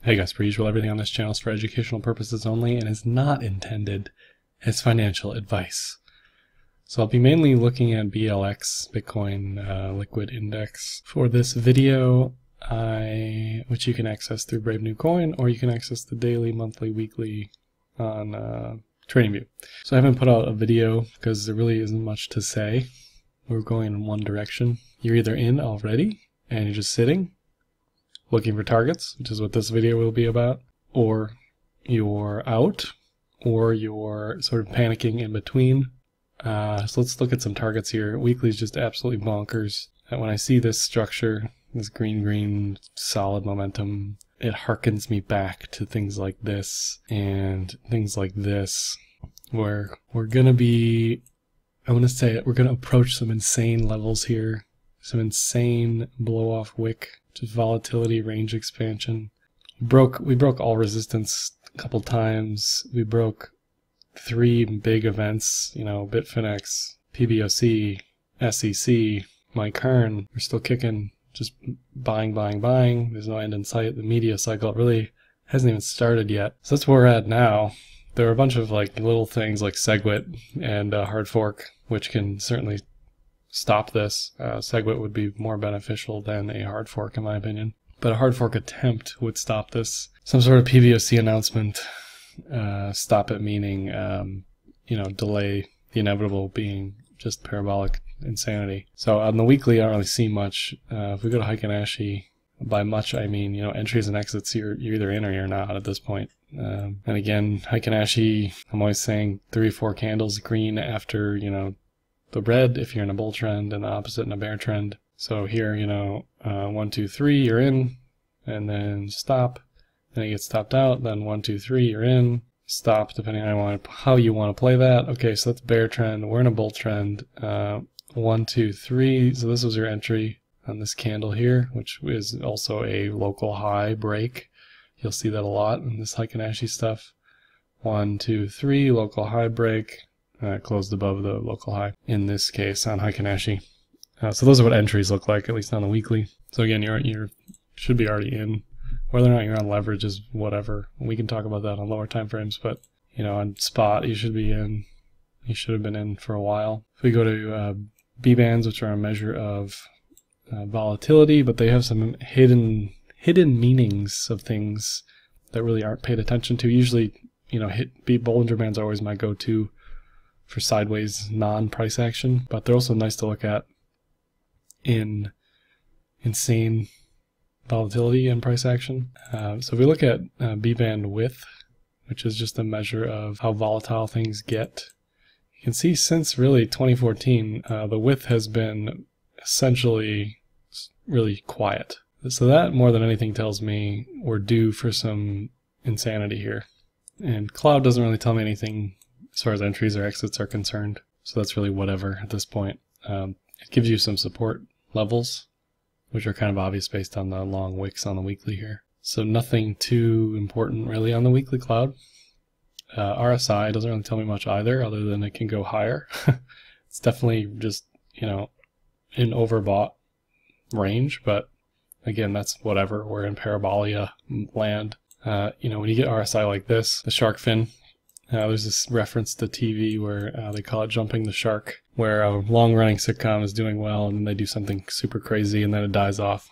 Hey guys, per usual, everything on this channel is for educational purposes only and is not intended as financial advice. So I'll be mainly looking at BLX, Bitcoin Liquid Index, for this video, which you can access through Brave New Coin, or you can access the daily, monthly, weekly on TradingView. So I haven't put out a video because there really isn't much to say. We're going in one direction. You're either in already and you're just sitting, looking for targets, which is what this video will be about, or you're out, or you're sort of panicking in between. So let's look at some targets here. Weekly is just absolutely bonkers. When I see this structure, this green solid momentum, it harkens me back to things like this and things like this, where we're gonna be, I want to say it, we're gonna approach some insane levels here, some insane blow off wick. Just volatility, range expansion. We broke all resistance a couple times. We broke 3 big events, Bitfinex, PBOC, SEC, Mike Hearn. We're still kicking, just buying. There's no end in sight. The media cycle really hasn't even started yet. So that's where we're at now. There are a bunch of little things like SegWit and hard fork, which can certainly stop this. SegWit would be more beneficial than a hard fork in my opinion, but a hard fork attempt would stop this. Some sort of PBOC announcement, stop it meaning delay the inevitable, being just parabolic insanity. So on the weekly I don't really see much. If we go to Fibonacci, by much I mean entries and exits, you're either in or you're not at this point. And again, Fibonacci, I'm always saying 3 or 4 candles green after the red if you're in a bull trend, and the opposite in a bear trend. So here, 1, 2, 3, you're in, and then stop. Then it gets stopped out. Then 1, 2, 3, you're in, stop, depending on how you want to play that. Okay, so that's bear trend. We're in a bull trend. 1, 2, 3. So this was your entry on this candle here, which is also a local high break. You'll see that a lot in this Fibonacci stuff. 1, 2, 3, local high break. Closed above the local high, in this case on Fibonacci. So those are what entries look like, at least on the weekly. So again, you should be already in. Whether or not you're on leverage is whatever. We can talk about that on lower time frames, but on spot you should be in. You should have been in for a while. If we go to B-bands, which are a measure of volatility, but they have some hidden meanings of things that really aren't paid attention to. Usually, Bollinger Bands are always my go-to for sideways non-price action, but they're also nice to look at in insane volatility and price action. So if we look at B-band width, which is just a measure of how volatile things get, you can see since really 2014, the width has been essentially really quiet. So that more than anything tells me we're due for some insanity here. And cloud doesn't really tell me anything as far as entries or exits are concerned, so that's really whatever at this point. It gives you some support levels, which are kind of obvious based on the long wicks on the weekly here. So nothing too important really on the weekly cloud. RSI doesn't really tell me much either, other than it can go higher. It's definitely just, in overbought range, but again, that's whatever. We're in parabolia land. When you get RSI like this, the shark fin, there's this reference to TV where they call it jumping the shark, where a long-running sitcom is doing well and then they do something super crazy and then it dies off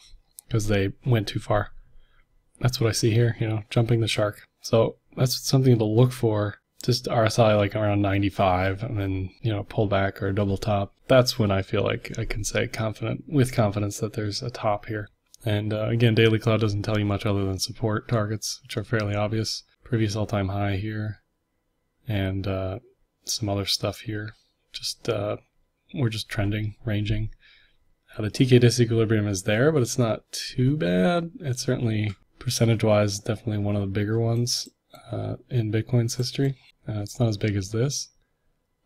because they went too far. That's what I see here, jumping the shark. So that's something to look for. Just RSI around 95 and then, pull back or double top. That's when I feel like I can say with confidence that there's a top here. And again, daily cloud doesn't tell you much other than support targets, which are fairly obvious. Previous all-time high here. And some other stuff here. We're just trending, ranging. The TK disequilibrium is there, but it's not too bad. It's certainly, percentage-wise, definitely one of the bigger ones in Bitcoin's history. It's not as big as this.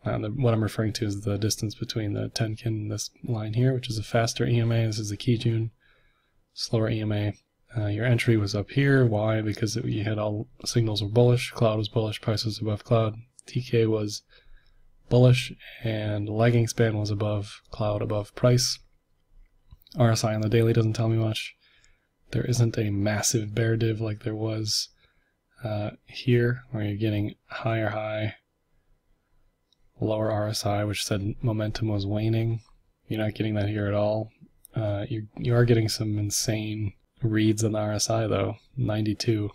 What I'm referring to is the distance between the Tenkin and this line here, which is a faster EMA. This is the Kijun, slower EMA. Your entry was up here. Why? Because you had all signals were bullish, cloud was bullish, price was above cloud, TK was bullish, and lagging span was above cloud, above price. RSI on the daily doesn't tell me much. there isn't a massive bear div like there was here, where you're getting higher high, lower RSI, which said momentum was waning. You're not getting that here at all. You are getting some insane reads on the RSI though, 92,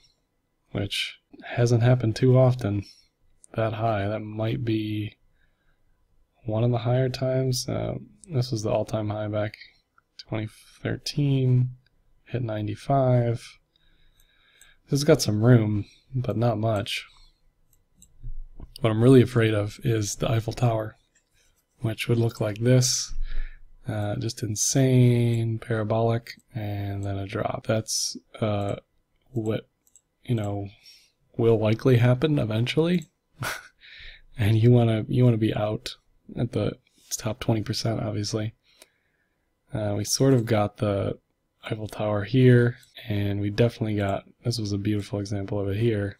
which hasn't happened too often that high. That might be one of the higher times. This was the all-time high back 2013, hit 95. This has got some room, but not much. What I'm really afraid of is the Eiffel Tower, which would look like this. Just insane, parabolic, and then a drop. That's what, will likely happen eventually. And you want to be out at the top 20%, obviously. We sort of got the Eiffel Tower here, and we definitely got, this was a beautiful example of it here.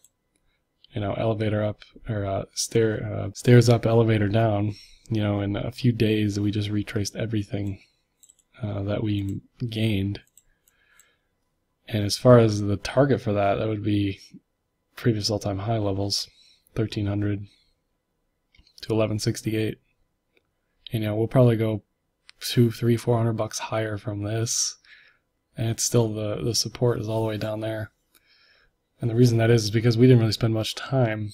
Elevator up, or stairs up, elevator down. In a few days we just retraced everything that we gained. And as far as the target for that, that would be previous all-time high levels, 1300 to 1168. We'll probably go $200, $300, $400 higher from this, and it's still the support is all the way down there. And the reason that is because we didn't really spend much time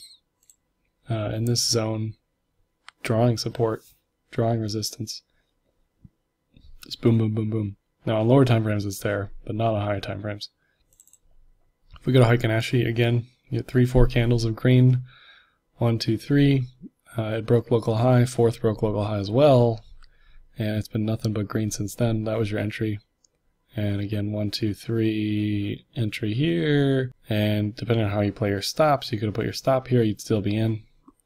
in this zone drawing support, drawing resistance. Just boom, boom, boom, boom. Now on lower time frames it's there, but not on higher time frames. If we go to Fibonacci again, you get 3, 4 candles of green. 1, 2, 3. It broke local high. 4th broke local high as well, and it's been nothing but green since then. That was your entry. And again, 1, 2, 3, entry here. And depending on how you play your stops, you could have put your stop here, you'd still be in.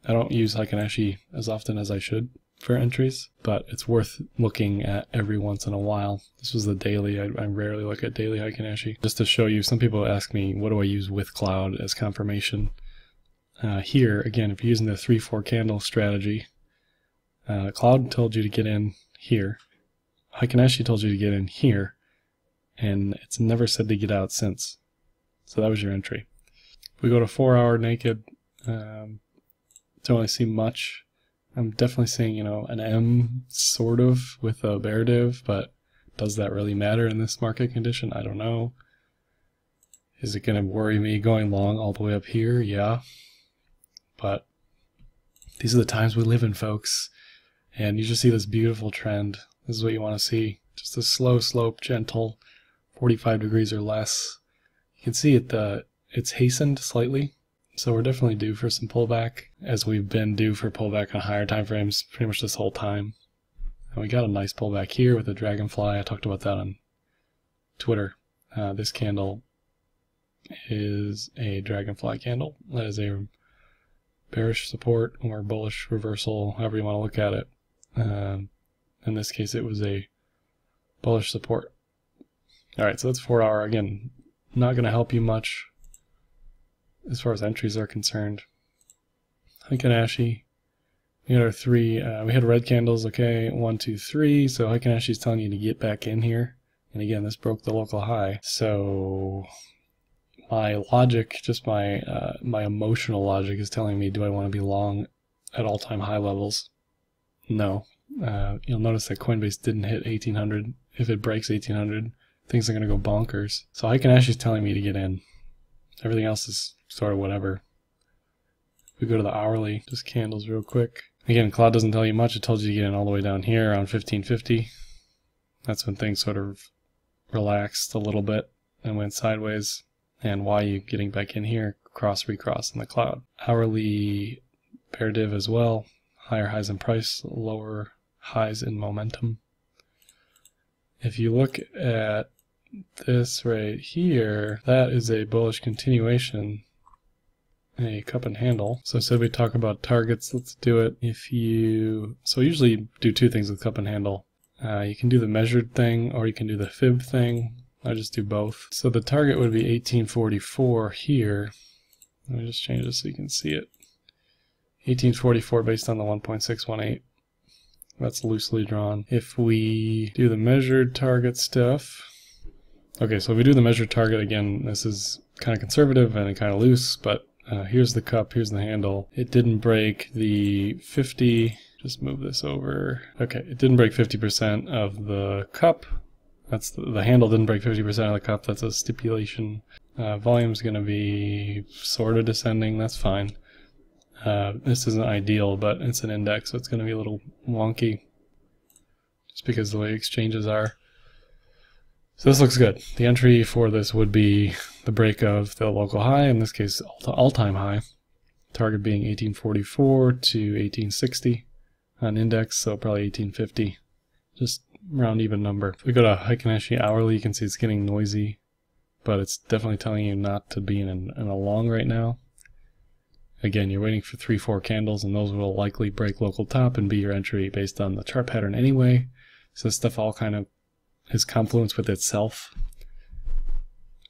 I don't use Fibonacci as often as I should for entries, but it's worth looking at every once in a while. This was the daily. I rarely look at daily Fibonacci. Just to show you, some people ask me, what do I use with cloud as confirmation? Here, again, if you're using the 3, 4 candle strategy, cloud told you to get in here. Fibonacci told you to get in here, and it's never said to get out since. So that was your entry. If we go to 4-hour naked, don't really see much. I'm definitely seeing, an M sort of with a bear div, but does that really matter in this market condition? I don't know. Is it going to worry me going long all the way up here? Yeah. But these are the times we live in, folks. And you just see this beautiful trend. This is what you want to see. Just a slow slope, gentle, 45 degrees or less. You can see it's hastened slightly. So we're definitely due for some pullback, as we've been due for pullback on higher time frames pretty much this whole time. And we got a nice pullback here with the dragonfly. I talked about that on Twitter. This candle is a dragonfly candle. That is a bearish support or bullish reversal, however you want to look at it. In this case, it was a bullish support. All right, so that's 4-hour. Again, not going to help you much as far as entries are concerned. Fibonacci, we had our 3, we had red candles, okay, 1, 2, 3, so Fibonacci is telling you to get back in here, and again, this broke the local high, so my logic, just my emotional logic is telling me, do I want to be long at all-time high levels? No. You'll notice that Coinbase didn't hit 1800. If it breaks 1800, things are going to go bonkers. So Fibonacci is telling me to get in. Everything else is sort of whatever. If we go to the hourly, just candles real quick. Again, cloud doesn't tell you much. It tells you to get in all the way down here around 1550. That's when things sort of relaxed a little bit and went sideways. And why you getting back in here, cross recross in the cloud. Hourly bear div as well. Higher highs in price, lower highs in momentum. If you look at this right here, that is a bullish continuation, a cup and handle. So instead we talk about targets, let's do it. So I usually do 2 things with cup and handle. You can do the measured thing or you can do the fib thing. I just do both. So the target would be 1844 here. Let me just change this so you can see it. 1844 based on the 1.618. That's loosely drawn. If we do the measured target stuff, Okay, so if we do the measured target again, this is kind of conservative and kind of loose, but here's the cup, here's the handle. It didn't break the 50, just move this over. Okay, it didn't break 50% of the cup. That's the handle didn't break 50% of the cup. That's a stipulation. Volume's going to be sort of descending. That's fine. This isn't ideal, but it's an index, so it's going to be a little wonky just because the way exchanges are. So this looks good. The entry for this would be the break of the local high, in this case all-time high. Target being 1844 to 1860 on index, so probably 1850. Just round even number. If we go to Fibonacci hourly, you can see it's getting noisy, but it's definitely telling you not to be in a long right now. Again, you're waiting for 3-4 candles, and those will likely break local top and be your entry based on the chart pattern anyway. So this stuff all kind of is confluence with itself.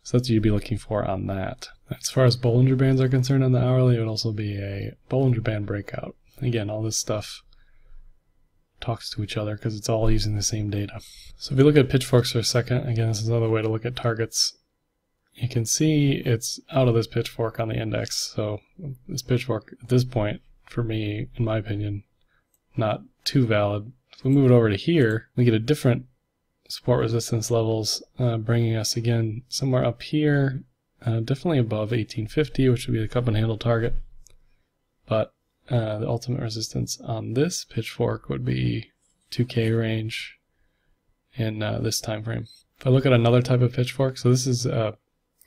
So that's what you'd be looking for on that. As far as Bollinger Bands are concerned on the hourly, it would also be a Bollinger Band breakout. Again, all this stuff talks to each other because it's all using the same data. So if you look at Pitchforks for a second, again, this is another way to look at targets. You can see it's out of this Pitchfork on the index. So this Pitchfork at this point, for me, in my opinion, not too valid. If we move it over to here, we get a different support resistance levels, bringing us again somewhere up here, definitely above 1850, which would be the cup and handle target. But the ultimate resistance on this Pitchfork would be 2K range in this time frame. If I look at another type of Pitchfork, so this is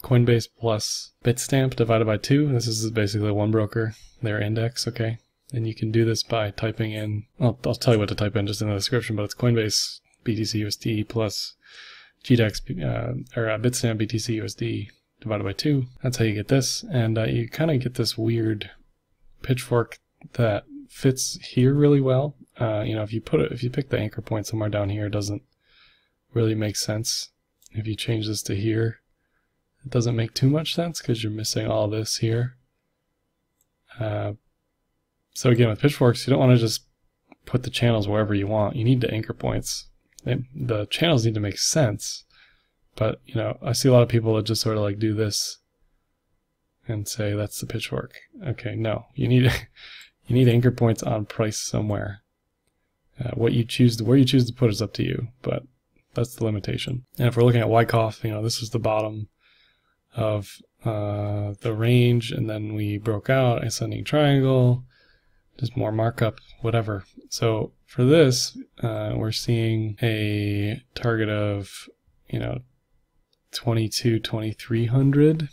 Coinbase plus Bitstamp divided by 2. This is basically one broker, their index, okay? And you can do this by typing in, I'll tell you what to type in just in the description, but it's Coinbase BTC USD plus GDEX or Bitstamp BTC USD divided by 2. That's how you get this, and you kind of get this weird Pitchfork that fits here really well. You know, if you pick the anchor point somewhere down here, it doesn't really make sense. If you change this to here, it doesn't make too much sense because you're missing all this here. So again, with Pitchforks, you don't want to just put the channels wherever you want. You need the anchor points. The channels need to make sense, but you know, I see a lot of people that just sort of like do this and say that's the Pitchfork. Okay, no, you need anchor points on price somewhere. Where you choose to put is up to you, but that's the limitation. And if we're looking at Wyckoff, you know, this is the bottom of the range, and then we broke out ascending triangle. Just more markup, whatever. So for this, we're seeing a target of, you know, 2300.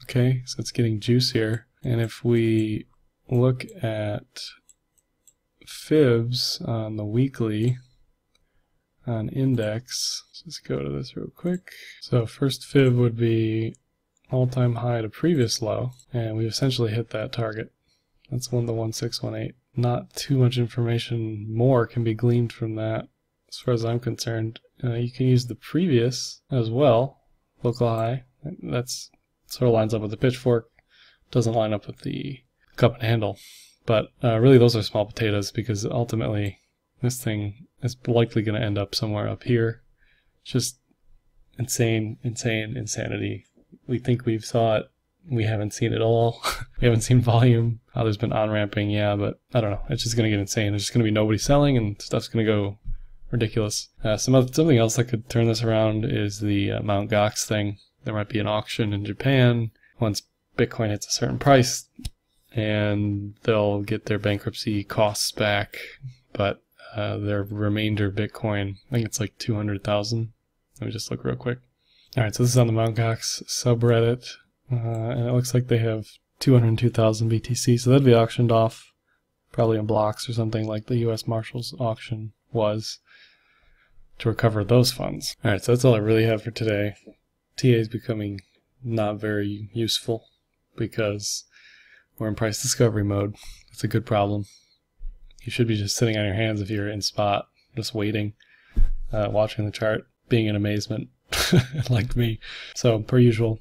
Okay, so it's getting juicier. And if we look at fibs on the weekly on index, let's just go to this real quick. So first fib would be all-time high to previous low, and we essentially hit that target. That's the 1618. Not too much information more can be gleaned from that as far as I'm concerned. You can use the previous as well, local high. That's sort of lines up with the Pitchfork. Doesn't line up with the cup and handle. But really those are small potatoes because ultimately this thing is likely going to end up somewhere up here. Just insanity. We think we've saw it. We haven't seen it all. We haven't seen volume. There's been on-ramping, yeah, but I don't know. It's just going to get insane. There's just going to be nobody selling and stuff's going to go ridiculous. Something else that could turn this around is the Mt. Gox thing. There might be an auction in Japan once Bitcoin hits a certain price, and they'll get their bankruptcy costs back, but their remainder Bitcoin, I think it's like 200,000. Let me just look real quick. All right, so this is on the Mt. Gox subreddit. And it looks like they have 202,000 BTC, so that'd be auctioned off probably in blocks or something like the U.S. Marshals auction was to recover those funds. Alright, so that's all I really have for today. TA is becoming not very useful because we're in price discovery mode. It's a good problem. You should be just sitting on your hands if you're in spot, just waiting, watching the chart, being in amazement like me. So, per usual,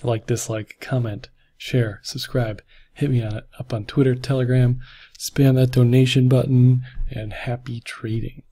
like, dislike, comment, share, subscribe, hit me on it up on Twitter, Telegram, spam that donation button, and happy trading.